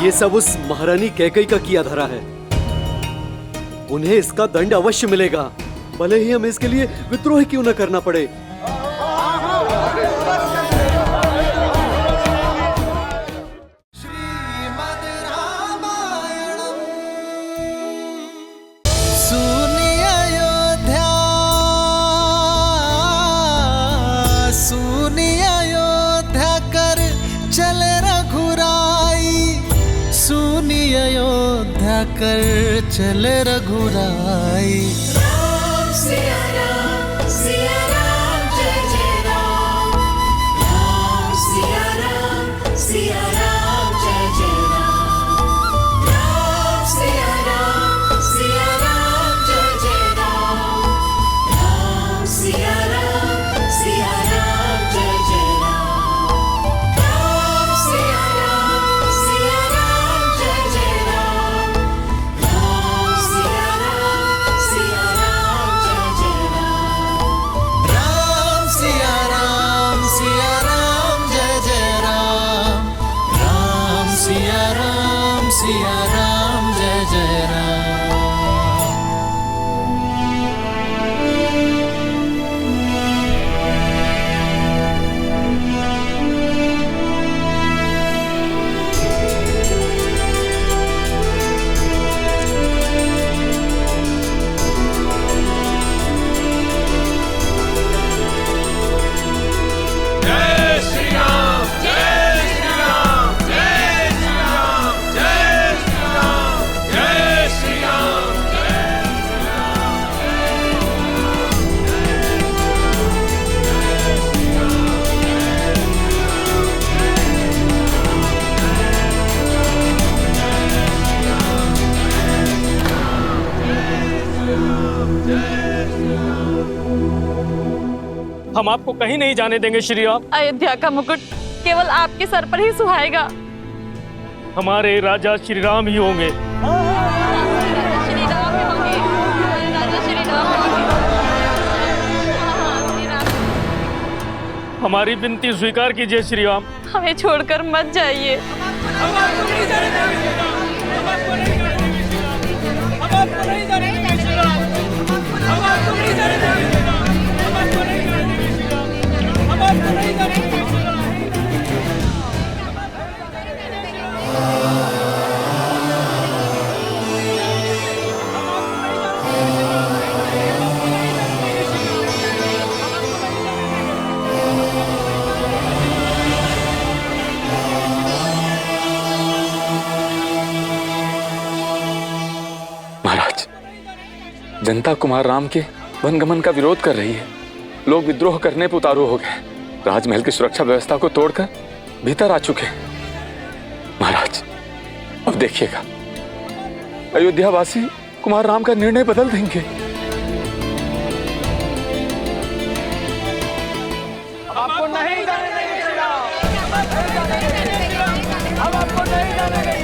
ये सब उस महारानी कैकेयी का किया धरा है। उन्हें इसका दंड अवश्य मिलेगा, भले ही हमें इसके लिए विद्रोह क्यों न करना पड़े। कर चले रघुराई। राम सिया राम जय जय राम। राम सिया राम जय जय राम। राम सिया राम जय जय राम। राम सिया राम जय जय राम। राम सिया राम जय जय राम। सिया राम जय जय राम। हम आपको कहीं नहीं जाने देंगे श्री राम। अयोध्या का मुकुट केवल आपके सर पर ही सुहाएगा। हमारे राजा श्री राम ही होंगे। श्री राम ही होंगे। हमारे राजा श्री राम होंगे। हमारी विनती स्वीकार कीजिए श्री राम। हमें छोड़कर मत जाइए। महाराज, जनता कुमार राम के वनगमन का विरोध कर रही है। लोग विद्रोह करने पर उतारू हो गए। राजमहल की सुरक्षा व्यवस्था को तोड़कर भीतर आ चुके हैं। महाराज, अब देखिएगा, अयोध्यावासी कुमार राम का निर्णय बदल देंगे। आपको नहीं जाने देंगे श्री राम। हम आपको नहीं जाने देंगे।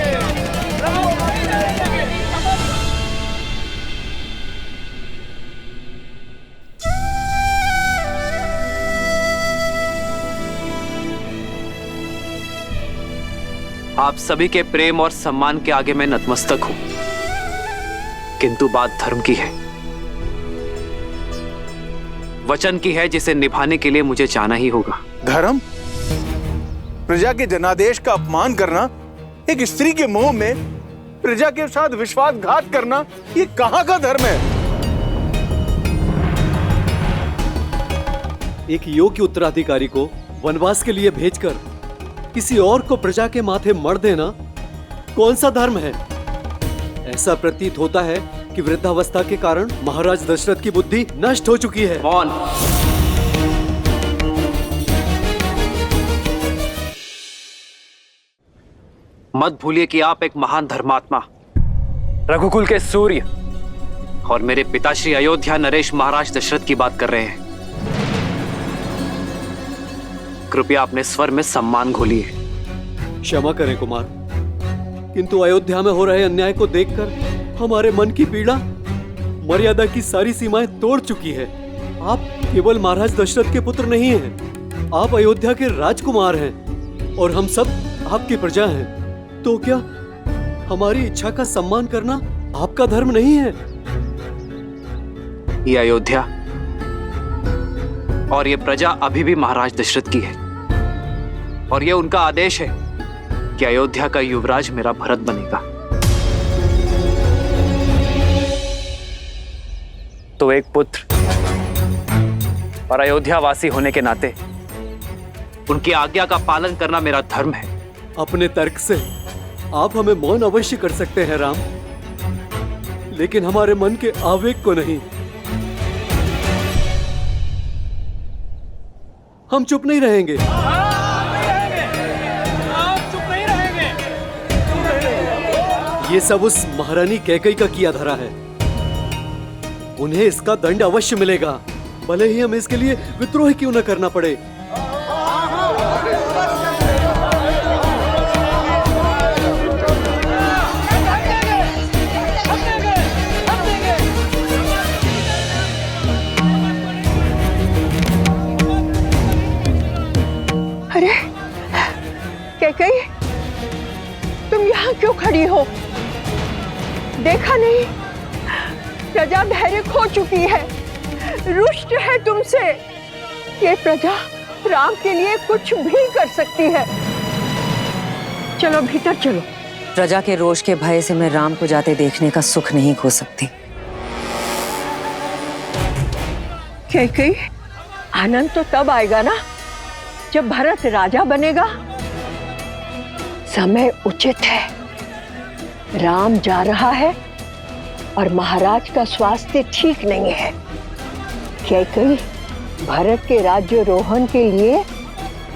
आप सभी के प्रेम और सम्मान के आगे मैं नतमस्तक हूं, किंतु बात धर्म की है, वचन की है, जिसे निभाने के लिए मुझे जाना ही होगा। धर्म? प्रजा के जनादेश का अपमान करना, एक स्त्री के मुंह में प्रजा के साथ विश्वासघात करना, ये कहां का धर्म है? एक योग्य उत्तराधिकारी को वनवास के लिए भेजकर किसी और को प्रजा के माथे मर देना कौन सा धर्म है? ऐसा प्रतीत होता है कि वृद्धावस्था के कारण महाराज दशरथ की बुद्धि नष्ट हो चुकी है। मौन। मत भूलिए कि आप एक महान धर्मात्मा, रघुकुल के सूर्य और मेरे पिताश्री अयोध्या नरेश महाराज दशरथ की बात कर रहे हैं। कृपया अपने स्वर में सम्मान घोलिए। क्षमा करें कुमार, किंतु अयोध्या में हो रहे अन्याय को देखकर हमारे मन की पीड़ा मर्यादा की सारी सीमाएं तोड़ चुकी है। आप केवल महाराज दशरथ के पुत्र नहीं हैं, आप अयोध्या के राजकुमार हैं और हम सब आपकी प्रजा हैं। तो क्या हमारी इच्छा का सम्मान करना आपका धर्म नहीं है। ये अयोध्या और ये प्रजा अभी भी महाराज दशरथ की है, और ये उनका आदेश है कि अयोध्या का युवराज मेरा भरत बनेगा। तो एक पुत्र और अयोध्या वासी होने के नाते उनकी आज्ञा का पालन करना मेरा धर्म है। अपने तर्क से आप हमें मौन अवश्य कर सकते हैं राम, लेकिन हमारे मन के आवेग को नहीं। हम चुप नहीं रहेंगे। ये सब उस महारानी कैकई का किया धरा है। उन्हें इसका दंड अवश्य मिलेगा, भले ही हमें इसके लिए विद्रोह क्यों न करना पड़े। अरे कैकई, तुम यहाँ क्यों खड़ी हो? देखा नहीं प्रजा धैर्य खो चुकी है, रुष्ट है तुमसे। ये प्रजा राम के लिए कुछ भी कर सकती है। चलो भीतर चलो। प्रजा के रोष के भय से मैं राम को जाते देखने का सुख नहीं खो सकती। कैकई, आनंद तो तब आएगा ना जब भरत राजा बनेगा। समय उचित है, राम जा रहा है और महाराज का स्वास्थ्य ठीक नहीं है। कैकई, भरत के राज्यारोहण के लिए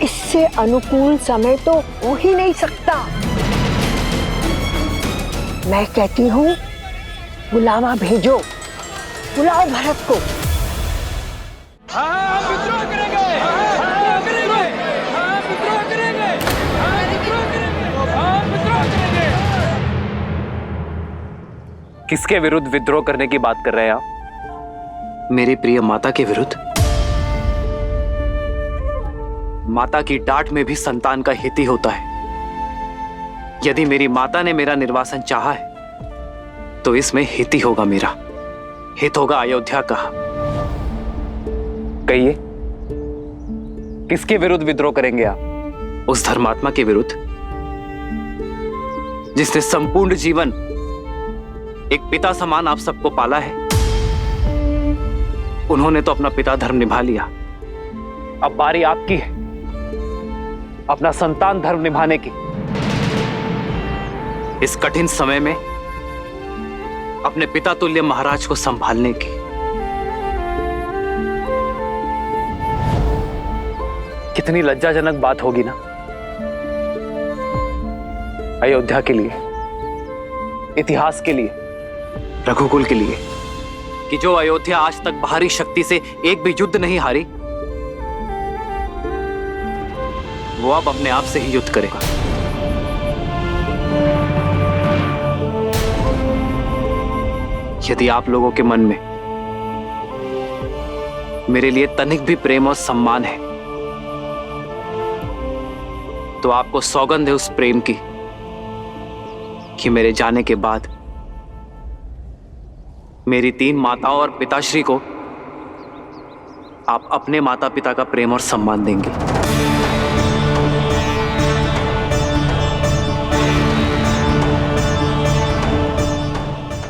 इससे अनुकूल समय तो हो ही नहीं सकता। मैं कहती हूँ बुलावा भेजो, बुलाओ भरत को। किसके विरुद्ध विद्रोह करने की बात कर रहे हैं आप? मेरी प्रिय माता के विरुद्ध। माता की डांट में भी संतान का हित ही होता है। यदि मेरी माता ने मेरा निर्वासन चाहा है तो इसमें हित ही होगा मेरा, हित होगा अयोध्या का। कहिए, किसके विरुद्ध विद्रोह करेंगे आप? उस धर्मात्मा के विरुद्ध जिसने संपूर्ण जीवन एक पिता समान आप सबको पाला है। उन्होंने तो अपना पिता धर्म निभा लिया, अब बारी आपकी है अपना संतान धर्म निभाने की। इस कठिन समय में अपने पिता तुल्य महाराज को संभालने की। कितनी लज्जाजनक बात होगी ना अयोध्या के लिए, इतिहास के लिए, रघुकुल के लिए, कि जो अयोध्या आज तक बाहरी शक्ति से एक भी युद्ध नहीं हारी, वो अब अपने आप से ही युद्ध करेगा। यदि आप लोगों के मन में मेरे लिए तनिक भी प्रेम और सम्मान है तो आपको सौगंध है उस प्रेम की कि मेरे जाने के बाद मेरी 3 माताओं और पिताश्री को आप अपने माता पिता का प्रेम और सम्मान देंगे।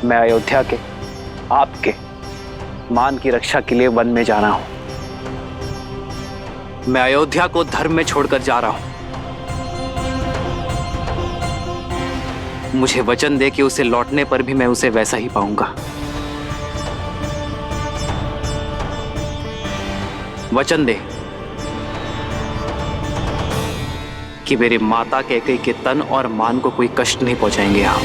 मैं अयोध्या के, आपके मान की रक्षा के लिए वन में जा रहा हूं। मैं अयोध्या को धर्म में छोड़कर जा रहा हूं। मुझे वचन दे कि उसे लौटने पर भी मैं उसे वैसा ही पाऊंगा। वचन दे कि मेरे माता कैकई के तन और मान को कोई कष्ट नहीं पहुंचाएंगे आप।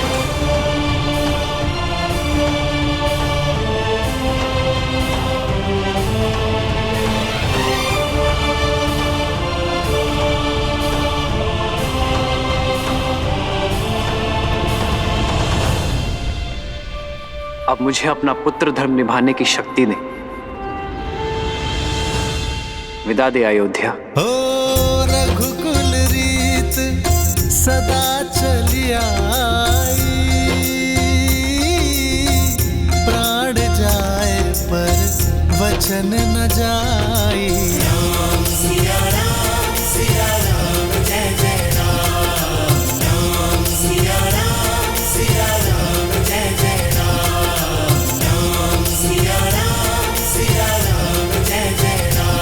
अब मुझे अपना पुत्र धर्म निभाने की शक्ति ने विदा दे अयोध्या। हो रघुकुल रीत सदा चली आई। बचन न जाई। राम सिया राम जय जय राम। राम सिया राम जय जय राम। राम सिया राम जय जय राम।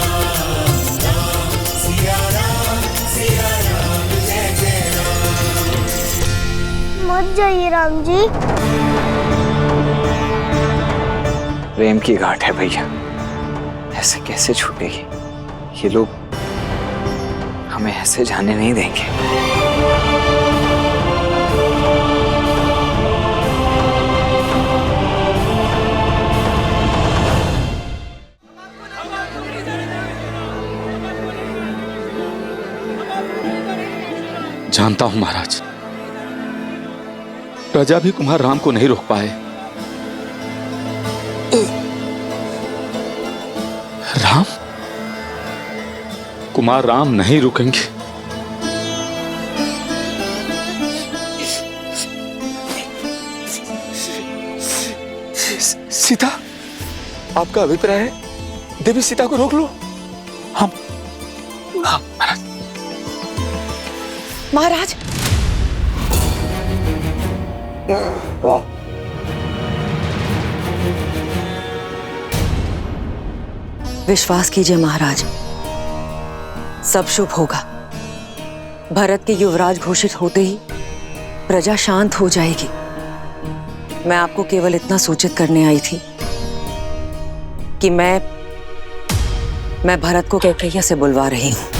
राम सिया राम जय जय राम। मत जाइए राम जी। प्रेम की गांठ है भैया, ऐसे कैसे छूटेगी? ये लोग हमें ऐसे जाने नहीं देंगे। जानता हूं महाराज, प्रजा भी कुमार राम को नहीं रोक पाए। राम, कुमार राम नहीं रुकेंगे। सीता, आपका अभिप्राय है देवी सीता को रोक लो? हम महाराज। महाराज, विश्वास कीजिए महाराज, सब शुभ होगा। भरत के युवराज घोषित होते ही प्रजा शांत हो जाएगी। मैं आपको केवल इतना सूचित करने आई थी कि मैं भरत को कैकेयी से बुलवा रही हूं।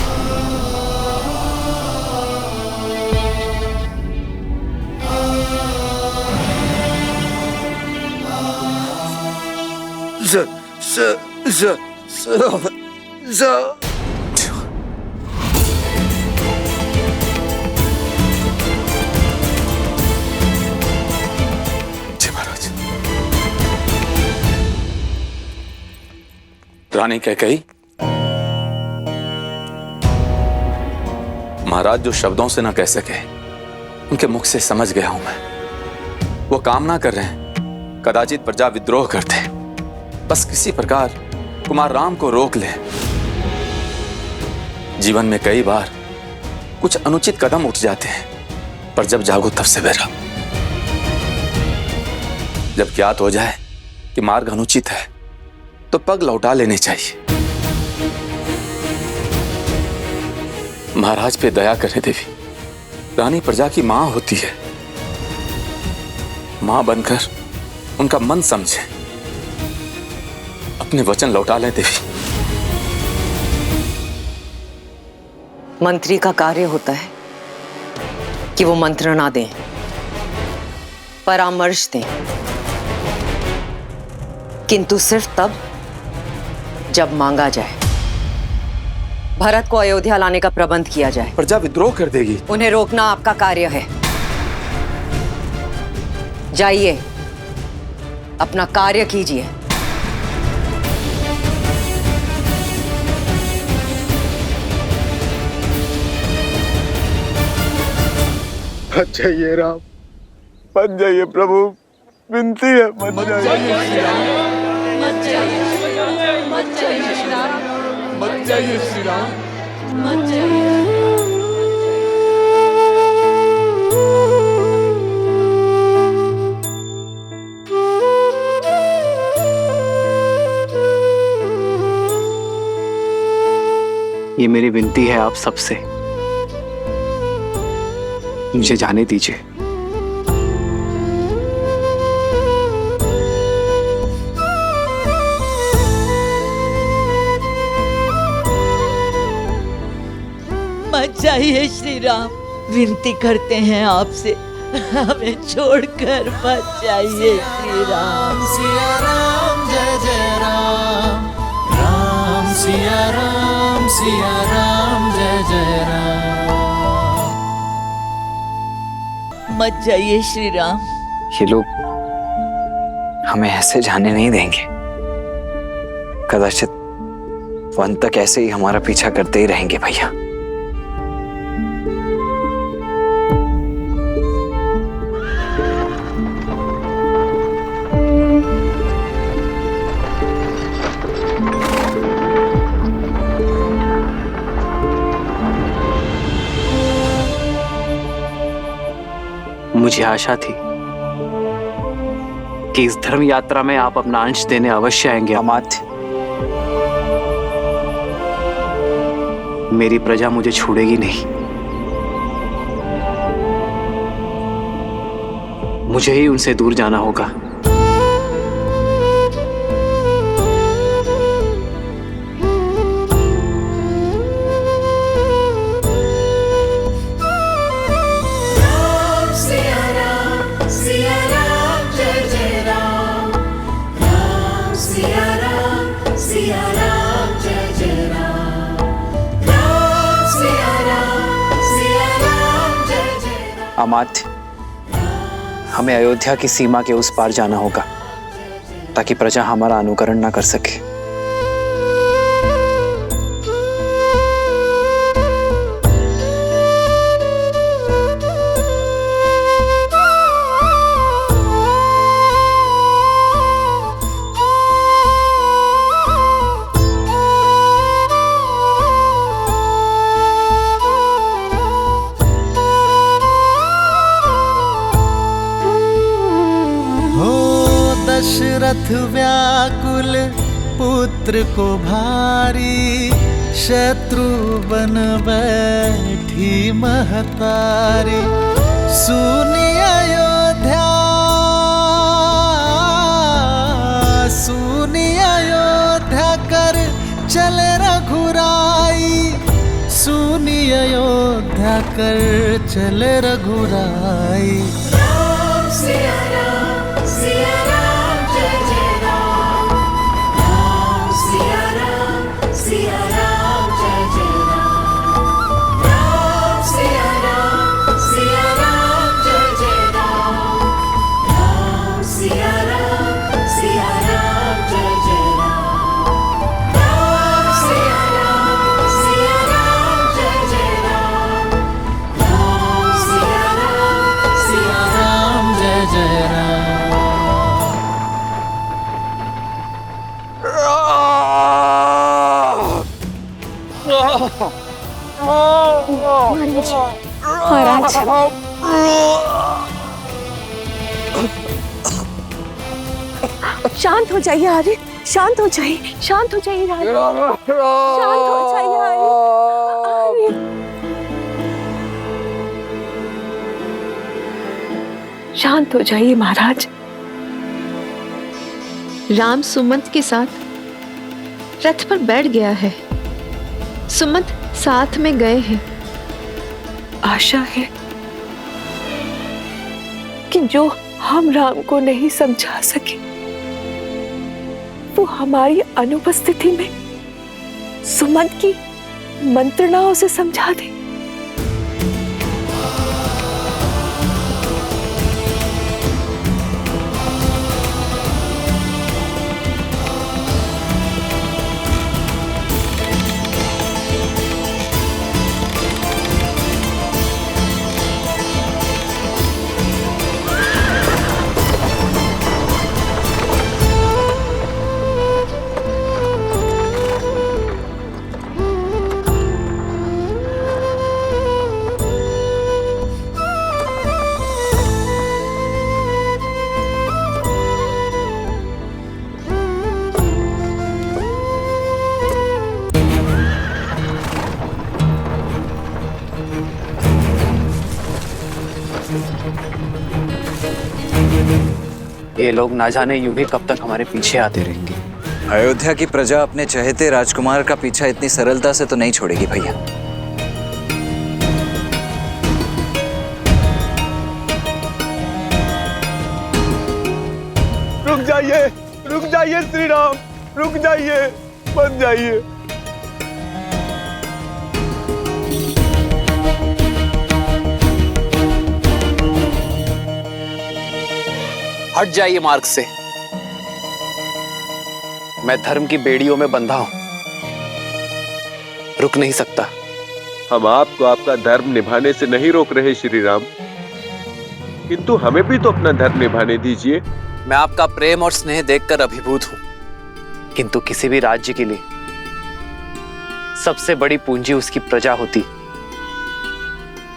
रानी कैकेयी, महाराज जो शब्दों से ना कह सके उनके मुख से समझ गया हूं मैं। वो कामना कर रहे हैं कदाचित प्रजा विद्रोह करते, बस किसी प्रकार कुमार राम को रोक ले। जीवन में कई बार कुछ अनुचित कदम उठ जाते हैं, पर जब जागो तब सवेरा। जब ज्ञात हो जाए कि मार्ग अनुचित है तो पग लौटा लेने चाहिए। महाराज पे दया करें देवी। रानी प्रजा की मां होती है, मां बनकर उनका मन समझे, अपने वचन लौटा लें देवी। मंत्री का कार्य होता है कि वो मंत्रणा दें, परामर्श दें, किंतु सिर्फ तब जब मांगा जाए। भरत को अयोध्या लाने का प्रबंध किया जाए। प्रजा विद्रोह कर देगी। उन्हें रोकना आपका कार्य है। जाइए, अपना कार्य कीजिए। मत जाइए राम, मत जाइए प्रभु, विनती है मत जाइए। मत जाइए श्री राम। मत जाइए श्री राम। मत जाइए। ये मेरी विनती है आप सबसे, मुझे जाने दीजिए। मत जाइए श्री राम, विनती करते हैं आपसे, हमें छोड़कर मत जाइए श्री राम। सिया राम जय जय राम। राम सिया राम जय जय राम। मत जाइए श्री राम। ये लोग हमें ऐसे जाने नहीं देंगे। कदाचित वन तक ऐसे ही हमारा पीछा करते ही रहेंगे भैया। मुझे आशा थी कि इस धर्म यात्रा में आप अपना अंश देने अवश्य आएंगे अमात्य। मेरी प्रजा मुझे छोड़ेगी नहीं। मुझे ही उनसे दूर जाना होगा। अमात्य, हमें अयोध्या की सीमा के उस पार जाना होगा ताकि प्रजा हमारा अनुकरण ना कर सके। दशरथ व्याकुल पुत्र को भारी, शत्रु बन बैठी महतारी। सुनी अयोध्या, सुनी अयोध्या कर चले रघुराई। सुनी अयोध्या कर चले रघुराई। राम सिया राम, सिया राम जय जय राम। राम सिया राम, सिया राम जय जय राम। राम सिया राम, सिया राम जय जय राम। राम सिया राम, सिया राम जय जय राम। राम सिया राम, सिया राम जय जय राम। राम सिया राम, सिया राम जय जय राम। महाराज, शांत हो जाइए आर्य, शांत हो जाइए, शांत हो जाइए राज, शांत हो जाइए आर्य। शांत हो जाइए महाराज। राम सुमंत के साथ रथ पर बैठ गया है। सुमंत साथ में गए हैं। आशा है कि जो हम राम को नहीं समझा सके वो हमारी अनुपस्थिति में सुमंत की मंत्रणाओं से समझा दे। ये लोग ना जाने यूं भी कब तक हमारे पीछे आते रहेंगे। अयोध्या की प्रजा अपने चहेते राजकुमार का पीछा इतनी सरलता से तो नहीं छोड़ेगी भैया। रुक जाइए श्री राम, रुक जाइए, मत जाइए। हट जाइए मार्ग से। मैं धर्म की बेड़ियों में बंधा हूं, रुक नहीं सकता। हम आपको आपका धर्म निभाने से नहीं रोक रहे श्री राम, किंतु हमें भी तो अपना धर्म निभाने दीजिए। मैं आपका प्रेम और स्नेह देखकर अभिभूत हूं, किंतु किसी भी राज्य के लिए सबसे बड़ी पूंजी उसकी प्रजा होती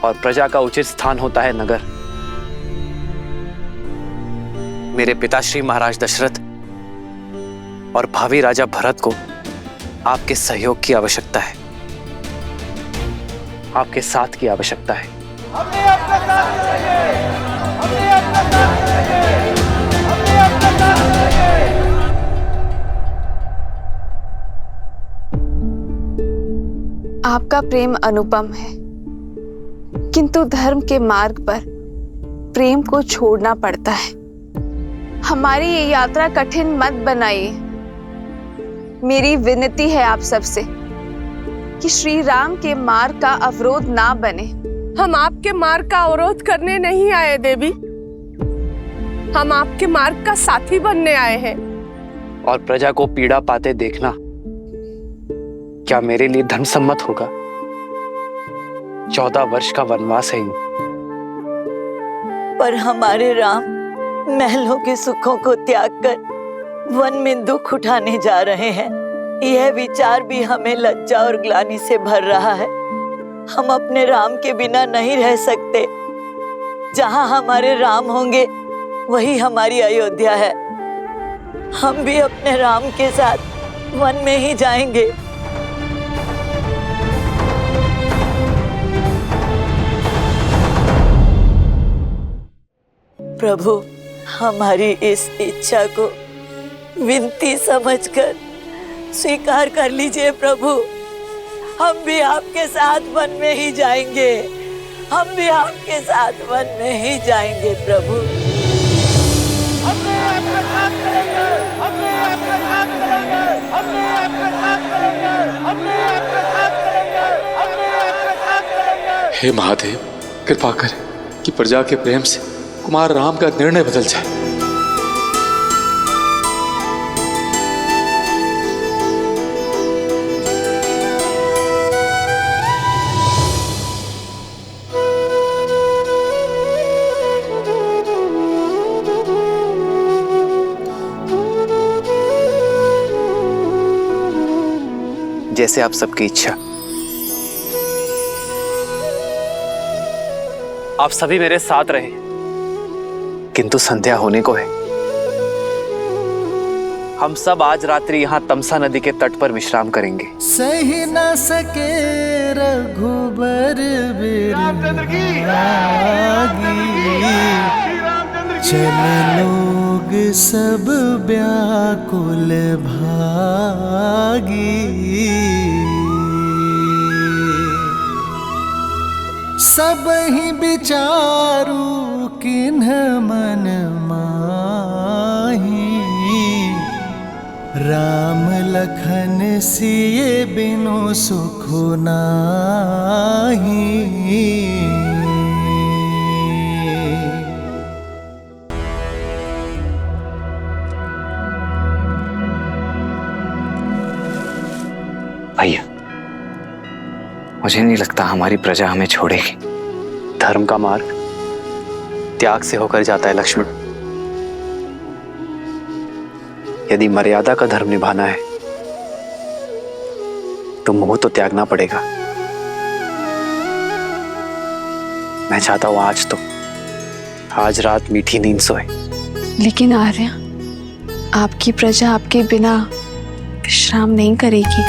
और प्रजा का उचित स्थान होता है नगर। मेरे पिताश्री महाराज दशरथ और भावी राजा भरत को आपके सहयोग की आवश्यकता है, आपके साथ की आवश्यकता है। आपका प्रेम अनुपम है, किंतु धर्म के मार्ग पर प्रेम को छोड़ना पड़ता है। हमारी ये यात्रा कठिन मत बनाइए। मेरी विनती है आप सबसे कि श्री राम के मार्ग का अवरोध ना बने। हम आपके मार्ग का अवरोध करने नहीं आए देवी, हम आपके मार्ग का साथी बनने आए हैं। और प्रजा को पीड़ा पाते देखना क्या मेरे लिए धर्मसम्मत होगा? 14 वर्ष का वनवास है। पर हमारे राम महलों के सुखों को त्याग कर वन में दुख उठाने जा रहे हैं। यह विचार भी हमें लज्जा और ग्लानि से भर रहा है। हम अपने राम के बिना नहीं रह सकते। जहां हमारे राम होंगे वही हमारी अयोध्या है। हम भी अपने राम के साथ वन में ही जाएंगे। प्रभु, हमारी इस इच्छा को विनती समझकर स्वीकार कर लीजिए प्रभु। हम भी आपके साथ वन में ही जाएंगे। हम भी आपके साथ वन में ही जाएंगे प्रभु। हे महादेव, कृपा करें कि प्रजा के प्रेम से कुमार राम का निर्णय बदल जाए। जैसे आप सबकी इच्छा। आप सभी मेरे साथ रहे, किंतु संध्या होने को है। हम सब आज रात्रि यहाँ तमसा नदी के तट पर विश्राम करेंगे। सही न सके रघुबर बिरही, चल लोग सब व्याकुल भागी। सब ही विचारू किन्ह मन माही, राम लखन सिए बिनु सुख नाही। भैया, मुझे नहीं लगता हमारी प्रजा हमें छोड़ेगी। धर्म का मार्ग त्याग से होकर जाता है लक्ष्मण। यदि मर्यादा का धर्म निभाना है तो मोह तो त्यागना पड़ेगा। मैं चाहता हूं आज रात मीठी नींद सोए। लेकिन आर्या, आपकी प्रजा आपके बिना विश्राम नहीं करेगी।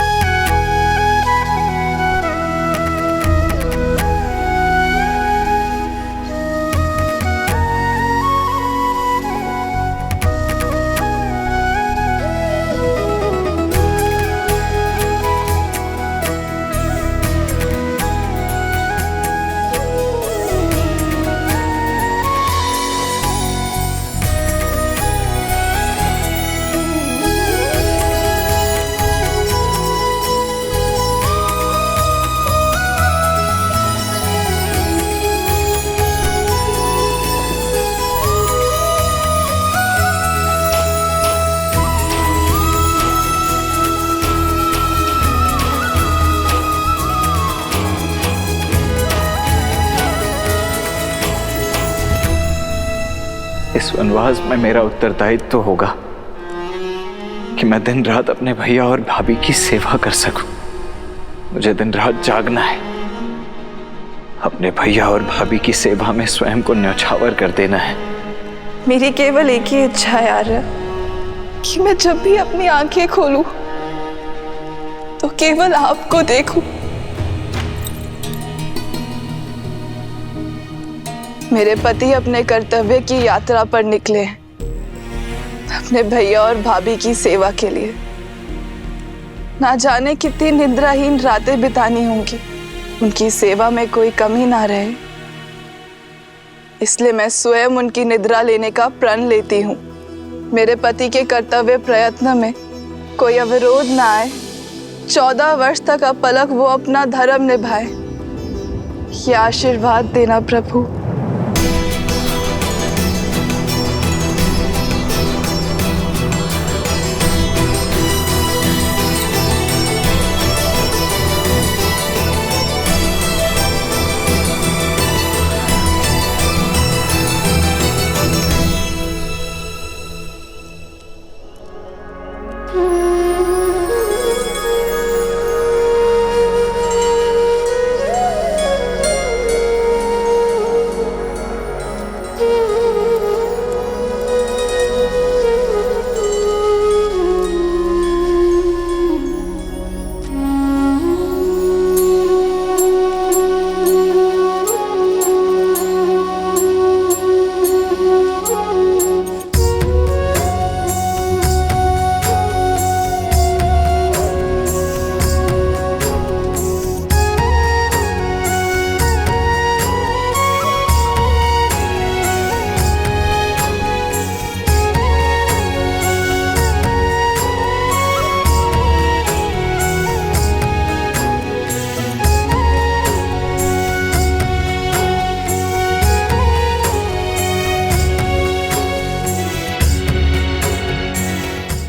इस वनवास में मेरा उत्तरदायित्व तो होगा कि मैं दिन रात अपने भैया और भाभी की सेवा कर सकूं। मुझे दिन रात जागना है, अपने भैया और भाभी की सेवा में स्वयं को न्यौछावर कर देना है। मेरी केवल एक ही इच्छा है आर्य, कि मैं जब भी अपनी आंखें खोलूं तो केवल आपको देखूं। मेरे पति अपने कर्तव्य की यात्रा पर निकले हैं, अपने भैया और भाभी की सेवा के लिए। ना जाने कितनी निद्राहीन रातें बितानी होंगी, उनकी सेवा में कोई कमी ना रहे, इसलिए मैं स्वयं उनकी निद्रा लेने का प्रण लेती हूँ। मेरे पति के कर्तव्य प्रयत्न में कोई अवरोध ना आए, 14 वर्ष तक अपलक वो अपना धर्म निभाए, ये आशीर्वाद देना प्रभु।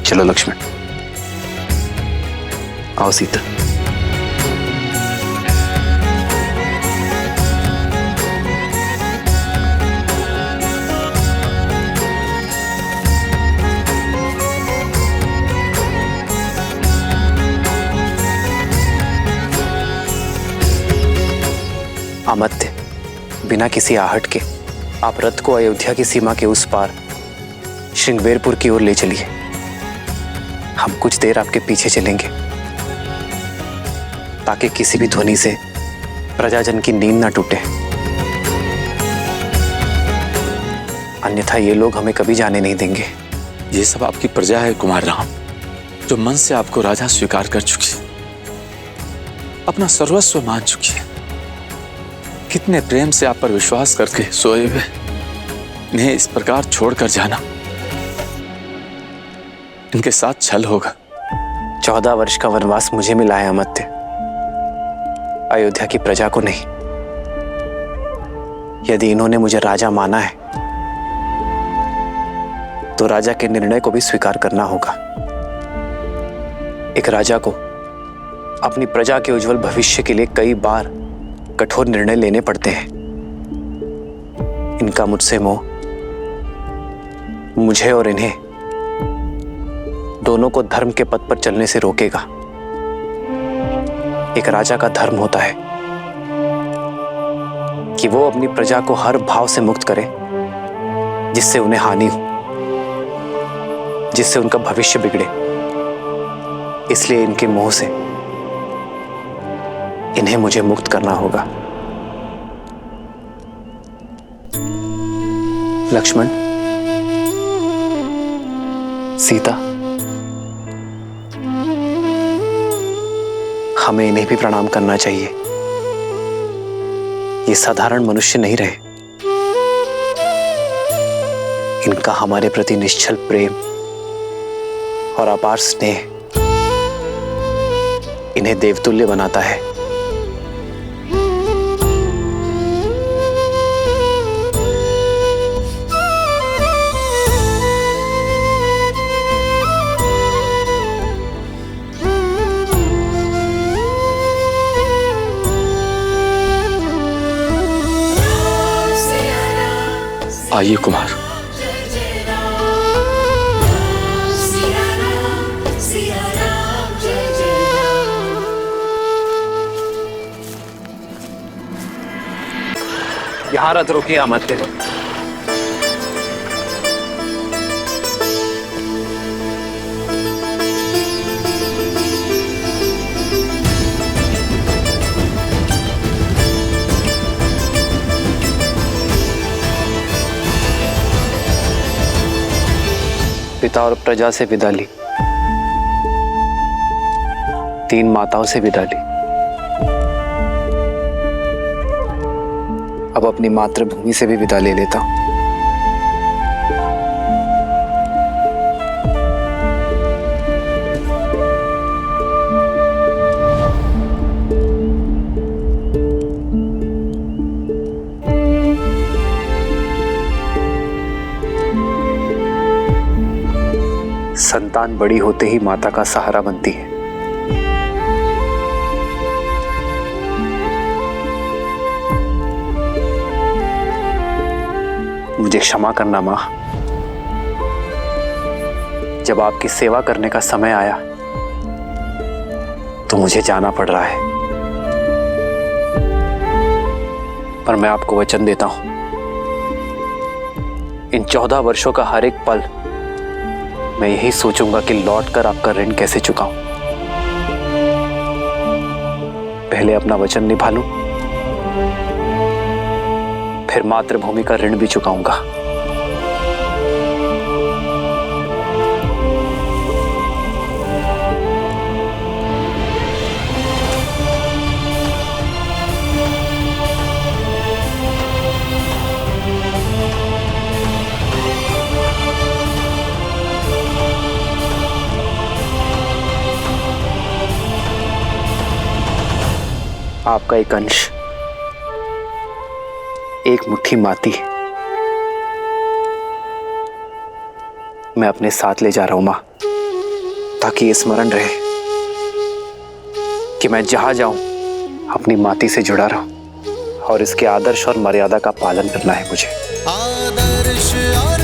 चलो लक्ष्मण, आओ सीता। अमत्य, बिना किसी आहट के आप रथ को अयोध्या की सीमा के उस पार श्रृंगवेरपुर की ओर ले चलिए। हम कुछ देर आपके पीछे चलेंगे ताकि किसी भी ध्वनि से प्रजाजन की नींद ना टूटे, अन्यथा ये लोग हमें कभी जाने नहीं देंगे। ये सब आपकी प्रजा है कुमार राम, जो मन से आपको राजा स्वीकार कर चुकी, अपना सर्वस्व मान चुकी है। कितने प्रेम से आप पर विश्वास करके सोए हुए इन्हें इस प्रकार छोड़कर जाना, इनके साथ छल होगा। 14 वर्ष का वनवास मुझे मिला है अमत्य, अयोध्या की प्रजा को नहीं। यदि इन्होंने मुझे राजा माना है तो राजा के निर्णय को भी स्वीकार करना होगा। एक राजा को अपनी प्रजा के उज्जवल भविष्य के लिए कई बार कठोर निर्णय लेने पड़ते हैं। इनका मुझसे मोह मुझे और इन्हें दोनों को धर्म के पथ पर चलने से रोकेगा। एक राजा का धर्म होता है कि वो अपनी प्रजा को हर भाव से मुक्त करे जिससे उन्हें हानि हो, जिससे उनका भविष्य बिगड़े। इसलिए इनके मोह से इन्हें मुझे मुक्त करना होगा। लक्ष्मण, सीता, हमें इन्हें भी प्रणाम करना चाहिए। ये साधारण मनुष्य नहीं रहे। इनका हमारे प्रति निश्चल प्रेम और अपार स्नेह इन्हें देवतुल्य बनाता है। आइए कुमार। यहां रथ रोकिए अमत्य। पिता और प्रजा से विदा ली, 3 माताओं से विदा ली, अब अपनी मातृभूमि से भी विदा ले लेता हूं। संतान बड़ी होते ही माता का सहारा बनती है। मुझे क्षमा करना मां, जब आपकी सेवा करने का समय आया तो मुझे जाना पड़ रहा है, पर मैं आपको वचन देता हूं, इन 14 वर्षों का हर एक पल मैं यही सोचूंगा कि लौटकर आपका ऋण कैसे चुकाऊं। पहले अपना वचन निभा लूं, फिर मातृभूमि का ऋण भी चुकाऊंगा। आपका एक अंश, एक मुट्ठी माटी मैं अपने साथ ले जा रहा हूं मां, ताकि ये स्मरण रहे कि मैं जहां जाऊं अपनी माटी से जुड़ा रहूं और इसके आदर्श और मर्यादा का पालन करना है मुझे। आदर्श और